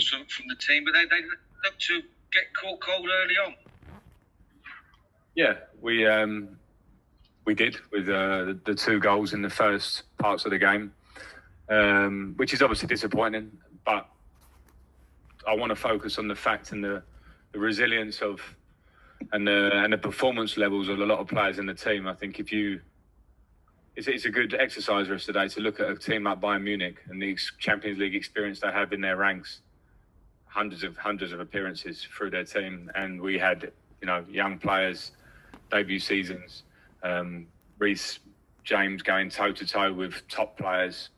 performance from the team, but they looked to get caught cold early on. Yeah, we did with the 2 goals in the first parts of the game, which is obviously disappointing. But I want to focus on the fact and the resilience of and the performance levels of a lot of players in the team. I think it's a good exercise for us today to look at a team like Bayern Munich and the Champions League experience they have in their ranks, hundreds of appearances through their team, and we had young players, debut seasons. Reece James going toe-to-toe with top players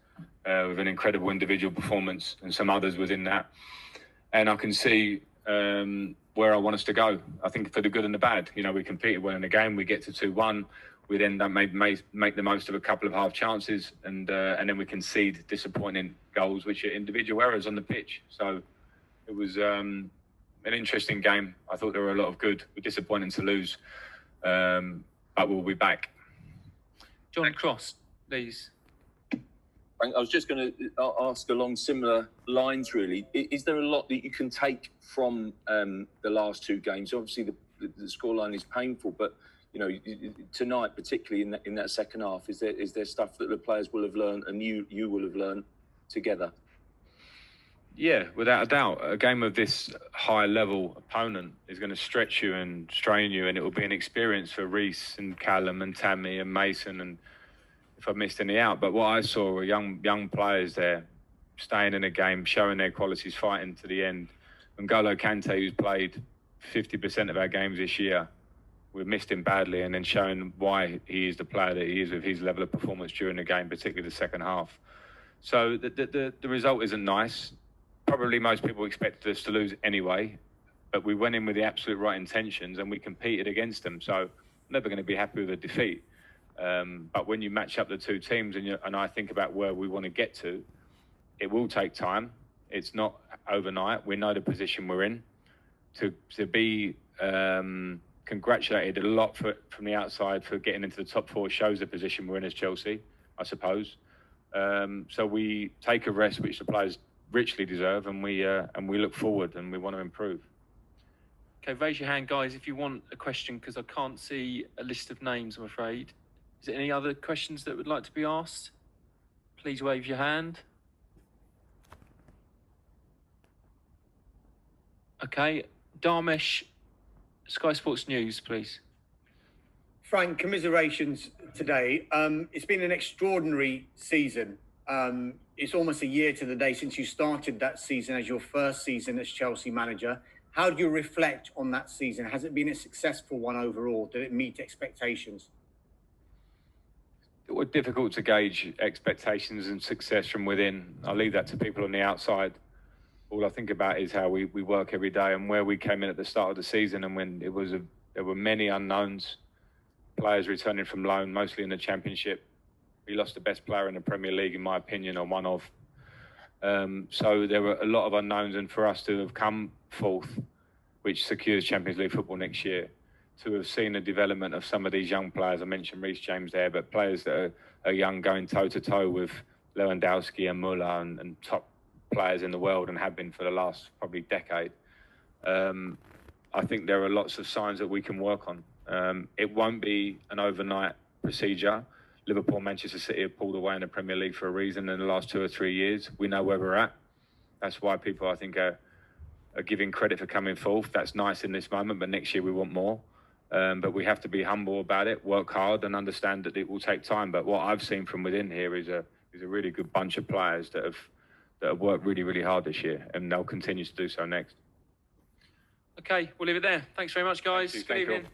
with an incredible individual performance, and some others within that. And I can see where I want us to go. I think for the good and the bad. We competed well in the game. We get to 2-1. We then don't make the most of a couple of half chances, and then we concede disappointing goals, which are individual errors on the pitch. So it was an interesting game. I thought there were a lot of good. We're disappointing to lose, but we'll be back. John Cross, please. I was just going to ask along similar lines, really. Is there a lot that you can take from the last 2 games? Obviously, the scoreline is painful, but tonight, particularly in that second half, is there stuff that the players will have learned and you will have learned together? Yeah, without a doubt. A game of this high-level opponent is going to stretch you and strain you, and it will be an experience for Reece and Callum and Tammy and Mason, and if I missed any out. But what I saw were young players there, staying in a game, showing their qualities, fighting to the end. N'Golo Kante, who's played 50% of our games this year, we missed him badly, and then showing why he is the player that he is with his level of performance during the game, particularly the second half. So the result isn't nice. Probably most people expected us to lose anyway, but we went in with the absolute right intentions and we competed against them. So I'm never going to be happy with a defeat. But when you match up the 2 teams and I think about where we want to get to, it will take time. It's not overnight. We know the position we're in. To be congratulated a lot from the outside for getting into the top 4 shows the position we're in as Chelsea, I suppose. So we take a rest, which the players richly deserve, and we look forward and we want to improve. Okay, raise your hand, guys, if you want a question, because I can't see a list of names, I'm afraid. Is there any other questions that would like to be asked? Please wave your hand. Okay, Dharmesh, Sky Sports News, please. Frank, commiserations today. It's been an extraordinary season. It's almost a year to the day since you started that season as your first season as Chelsea manager. How do you reflect on that season? Has it been a successful one overall? Did it meet expectations? It was difficult to gauge expectations and success from within. I'll leave that to people on the outside. All I think about is how we work every day and where we came in at the start of the season, and when there were many unknowns, players returning from loan, mostly in the Championship. We lost the best player in the Premier League, in my opinion, or one of. So there were a lot of unknowns, and for us to have come fourth, which secures Champions League football next year, to have seen the development of some of these young players. I mentioned Reece James there, but players that are young, going toe-to-toe with Lewandowski and Müller and top players in the world, and have been for the last probably decade. I think there are lots of signs that we can work on. It won't be an overnight procedure. Liverpool, Manchester City have pulled away in the Premier League for a reason in the last 2 or 3 years. We know where we're at. That's why people, I think, are giving credit for coming fourth. That's nice in this moment, but next year we want more. But we have to be humble about it, work hard, and understand that it will take time. But what I've seen from within here is a really good bunch of players that have worked really, really hard this year, and they'll continue to do so next. Okay, we'll leave it there. Thanks very much, guys. Good evening.